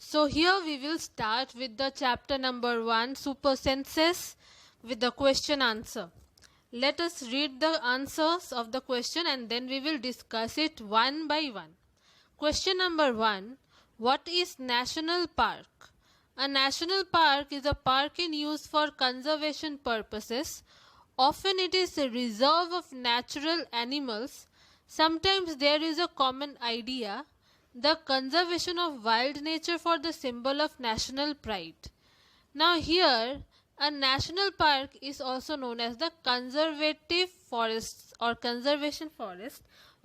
So here we will start with the chapter number 1, super senses, with the question answer. Let us read the answers of the question and then we will discuss it one by one. Question number 1. What is national park? A national park is a park in use for conservation purposes. Often it is a reserve of natural animals. Sometimes there is a common idea, the conservation of wild nature for the symbol of national pride. Now here, a national park is also known as the conservative forest or conservation forest,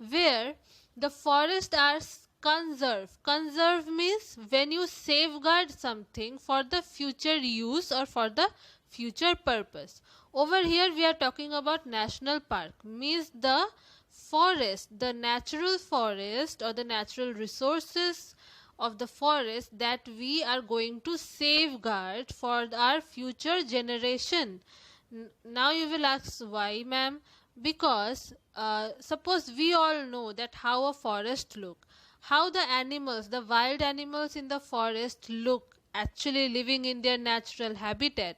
where the forests are conserved. Conserve means when you safeguard something for the future use or for the future purpose. Over here we are talking about national park, means the forest, the natural forest or the natural resources of the forest that we are going to safeguard for our future generation. Now you will ask why, ma'am? Because suppose we all know that how a forest look, how the animals, the wild animals in the forest look actually living in their natural habitat,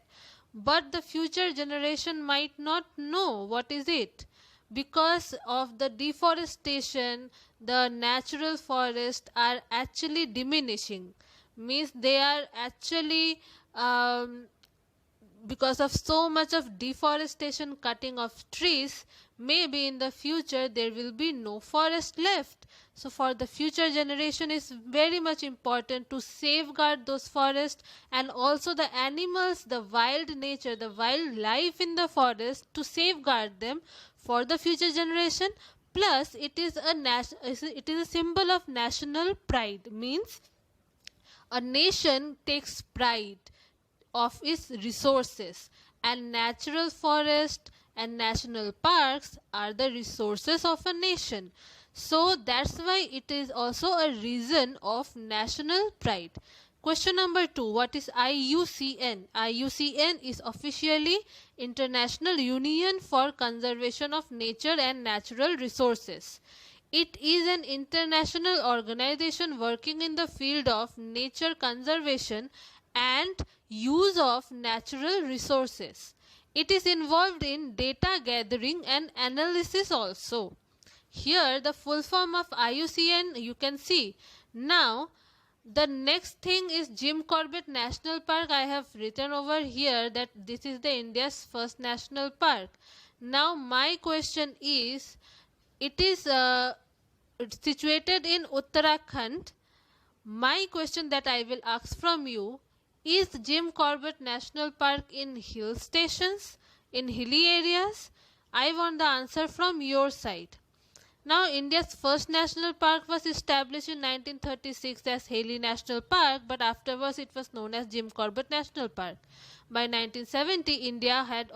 but the future generation might not know what is it. Because of the deforestation, the natural forests are actually diminishing, means they are actually because of so much of deforestation, cutting of trees, maybe in the future there will be no forest left. So for the future generation is very much important to safeguard those forests, and also the animals, the wild nature, the wildlife in the forest, to safeguard them for the future generation. Plus it is a symbol of national pride, means a nation takes pride of its resources, and natural forest and national parks are the resources of a nation. So that's why it is also a reason of national pride. Question number 2. What is IUCN? IUCN is officially International Union for Conservation of Nature and Natural Resources. It is an international organization working in the field of nature conservation and use of natural resources. It is involved in data gathering and analysis also. Here the full form of IUCN you can see. Now the next thing is Jim Corbett National Park. I have written over here that this is the India's first national park. Now my question is, it is situated in Uttarakhand. My question that I will ask from you, is Jim Corbett National Park in hill stations, in hilly areas? I want the answer from your side. Now, India's first national park was established in 1936 as Haley National Park, but afterwards it was known as Jim Corbett National Park. By 1970, India had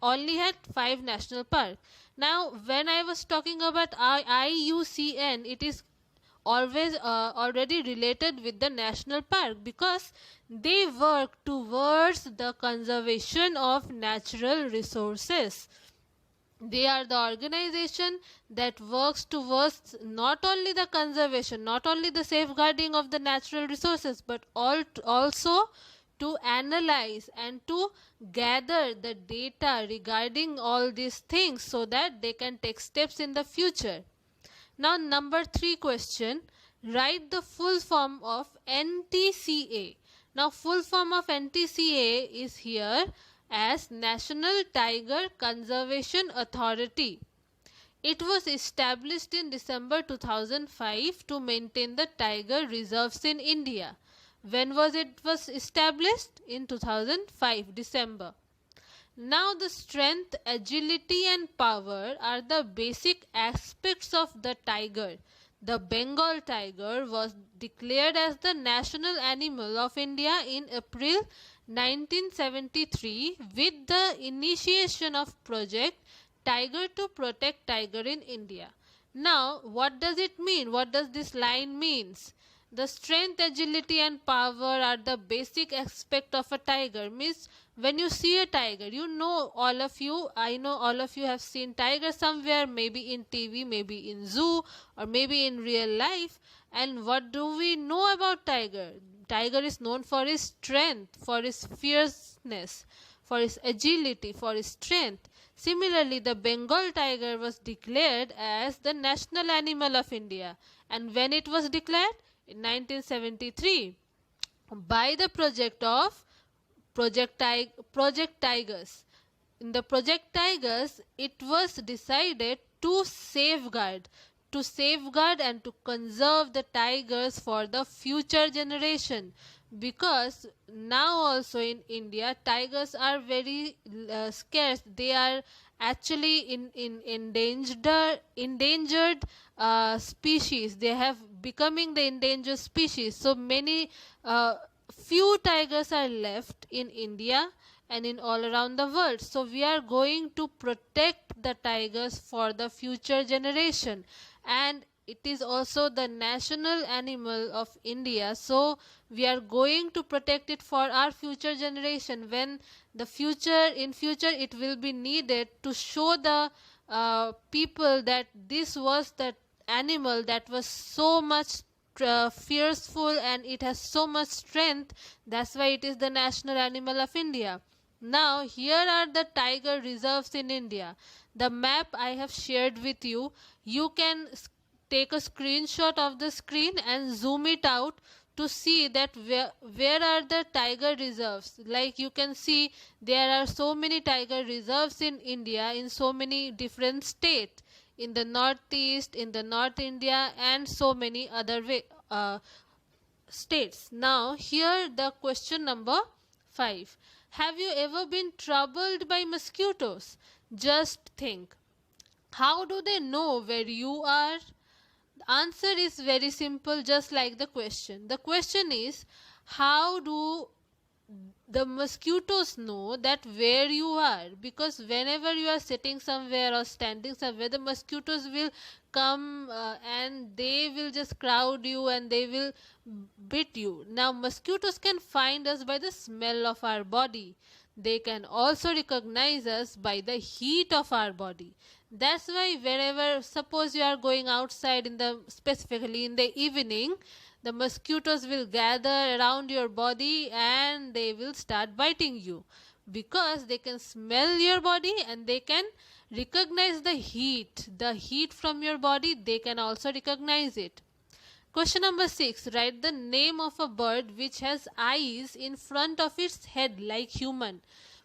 only had 5 national parks. Now, when I was talking about IUCN, it is always already related with the national park, because they work towards the conservation of natural resources. They are the organization that works towards not only the conservation, not only the safeguarding of the natural resources, but also to analyze and to gather the data regarding all these things so that they can take steps in the future. Now number 3 question, write the full form of NTCA. Now full form of NTCA is here as National Tiger Conservation Authority. It was established in December 2005 to maintain the tiger reserves in India. When was it established? In 2005 December. Now the strength, agility and power are the basic aspects of the tiger. The Bengal tiger was declared as the national animal of India in April 1973 with the initiation of project Tiger to Protect Tiger in India. Now what does it mean? What does this line means? The strength, agility and power are the basic aspect of a tiger, means When you see a tiger, you know, all of you, I know all of you have seen tiger somewhere, maybe in TV, maybe in zoo, or maybe in real life. And what do we know about tiger? Tiger is known for his strength, for his fierceness, for his agility, for his strength. Similarly, the Bengal tiger was declared as the national animal of India. And when it was declared? In 1973, by the Project Tigers. In the Project Tigers, it was decided to safeguard and to conserve the tigers for the future generation, because now also in India tigers are very scarce. They are actually in endangered species. They have becoming the endangered species. So many few tigers are left in India and in all around the world. So we are going to protect the tigers for the future generation, and it is also the national animal of India. So we are going to protect it for our future generation. When in future it will be needed to show the people that this was the animal that was so much fierceful and it has so much strength. That's why it is the national animal of India. Now here are the tiger reserves in India. The map I have shared with you. You can take a screenshot of the screen and zoom it out to see that where are the tiger reserves. Like you can see, there are so many tiger reserves in India in so many different states, in the northeast, in the North India, and so many other states. Now here the question number 5. Have you ever been troubled by mosquitoes? Just think. How do they know where you are? The answer is very simple, just like the question. The question is, how do the mosquitoes know that where you are? Because whenever you are sitting somewhere or standing somewhere, the mosquitoes will come and they will just crowd you and they will bit you. Now mosquitoes can find us by the smell of our body. They can also recognize us by the heat of our body. That's why whenever, suppose you are going outside specifically in the evening, the mosquitoes will gather around your body and they will start biting you, because they can smell your body and they can recognize the heat from your body. They can also recognize it. Question number 6. Write the name of a bird which has eyes in front of its head like human.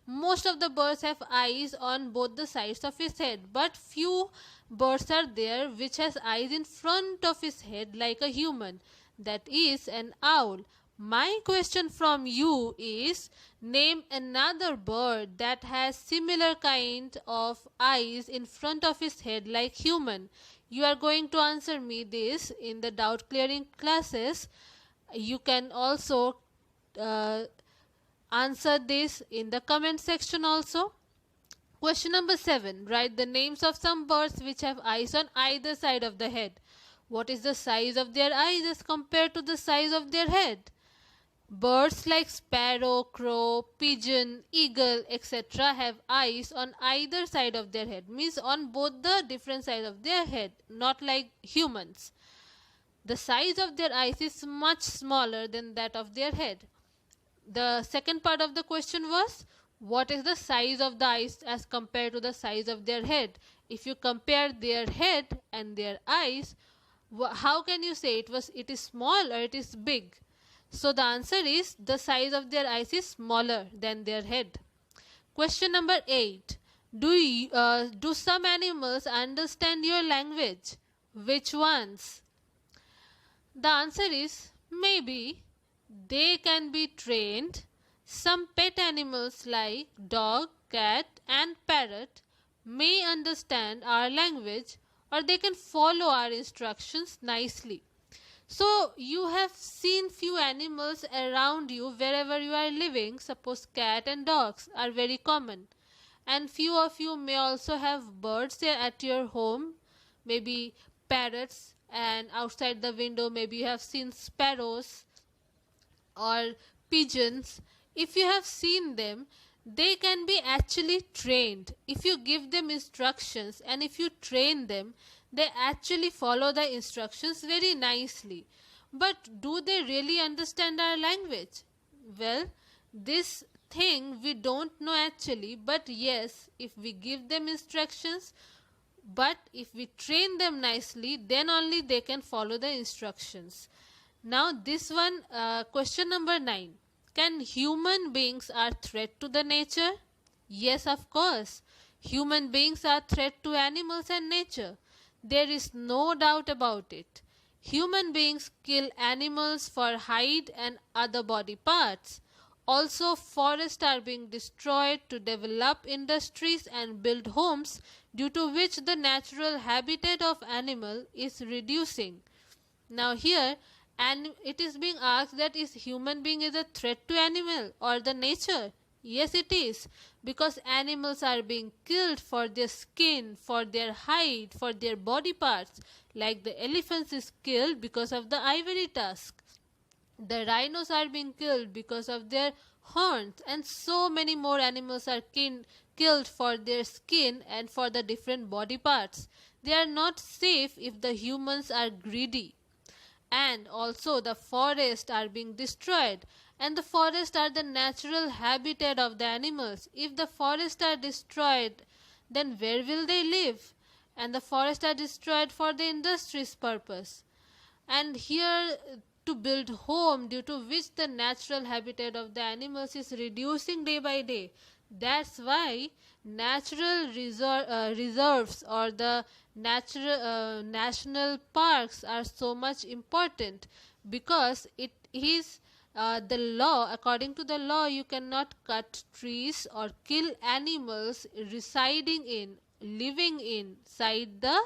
Most of the birds have eyes on both the sides of its head, but few birds are there which has eyes in front of its head like a human. That is an owl. My question from you is, name another bird that has similar kind of eyes in front of its head like human. You are going to answer me this in the doubt clearing classes. You can also answer this in the comment section also. Question number 7. Write the names of some birds which have eyes on either side of the head. What is the size of their eyes as compared to the size of their head? Birds like sparrow, crow, pigeon, eagle, etc. have eyes on either side of their head, means on both the different sides of their head, not like humans. The size of their eyes is much smaller than that of their head. The second part of the question was, what is the size of the eyes as compared to the size of their head? If you compare their head and their eyes, how can you say it is small or it is big? So the answer is, the size of their eyes is smaller than their head. Question number 8. Do some animals understand your language? Which ones? The answer is, maybe. They can be trained. Some pet animals like dog, cat and parrot may understand our language, or they can follow our instructions nicely. So you have seen few animals around you wherever you are living. Suppose cat and dogs are very common, and few of you may also have birds there at your home, maybe parrots, and outside the window maybe you have seen sparrows or pigeons. If you have seen them, they can be actually trained. If you give them instructions and if you train them, they actually follow the instructions very nicely. But do they really understand our language? Well, this thing we don't know actually, but yes, if we give them instructions, but if we train them nicely, then only they can follow the instructions. Now this one, question number 9. Can human beings are threat to the nature? Yes, of course. Human beings are threat to animals and nature. There is no doubt about it. Human beings kill animals for hide and other body parts. Also, forests are being destroyed to develop industries and build homes, due to which the natural habitat of animal is reducing. Now here, and it is being asked that is human being is a threat to animal or the nature? Yes, it is, because animals are being killed for their skin, for their hide, for their body parts. Like the elephants is killed because of the ivory tusk. The rhinos are being killed because of their horns, and so many more animals are killed for their skin and for the different body parts. They are not safe if the humans are greedy. And also the forests are being destroyed, and the forests are the natural habitat of the animals. If the forests are destroyed, then where will they live? And the forests are destroyed for the industry's purpose. And here, to build home, due to which the natural habitat of the animals is reducing day by day. That's why natural reserves or the national parks are so much important, because it is the law. According to the law, you cannot cut trees or kill animals residing in, living inside the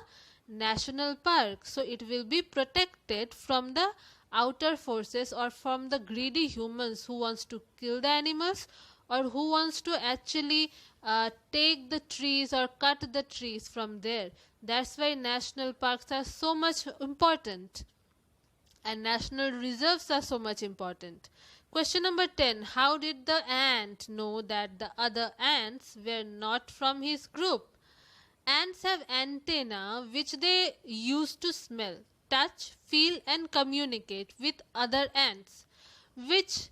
national park. So it will be protected from the outer forces or from the greedy humans who wants to kill the animals, or who wants to actually take the trees or cut the trees from there. That's why national parks are so much important and national reserves are so much important. Question number 10. How did the ant know that the other ants were not from his group? Ants have antennae which they use to smell, touch, feel and communicate with other ants, which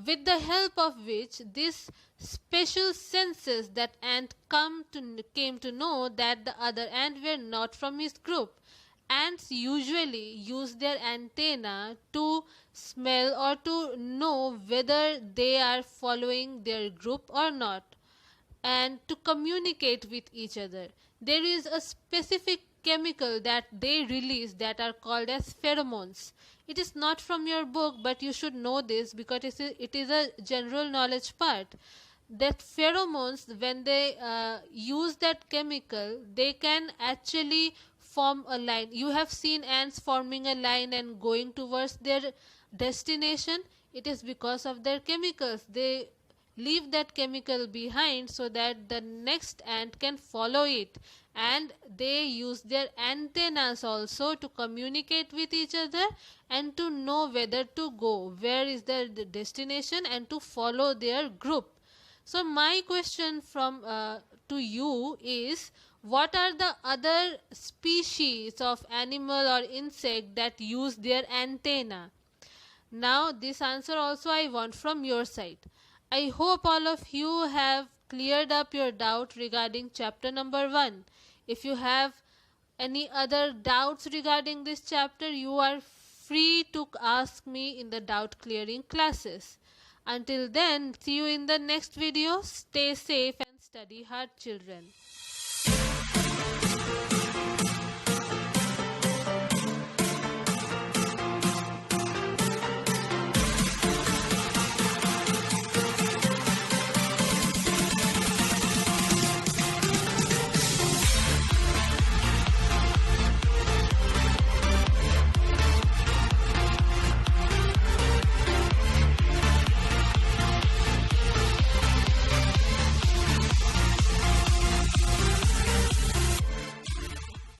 with the help of which these special senses that ant came to know that the other ant were not from his group. Ants usually use their antenna to smell or to know whether they are following their group or not, and to communicate with each other. There is a specific chemical that they release that are called as pheromones. It is not from your book, but you should know this because it is a general knowledge part. That pheromones, when they use that chemical, they can actually form a line. You have seen ants forming a line and going towards their destination. It is because of their chemicals. They leave that chemical behind so that the next ant can follow it, and they use their antennas also to communicate with each other and to know whether to go, where is their destination, and to follow their group. So my question from to you is, what are the other species of animal or insect that use their antenna? Now this answer also I want from your side. I hope all of you have cleared up your doubt regarding chapter number 1. If you have any other doubts regarding this chapter, you are free to ask me in the doubt clearing classes. Until then, see you in the next video. Stay safe and study hard, children.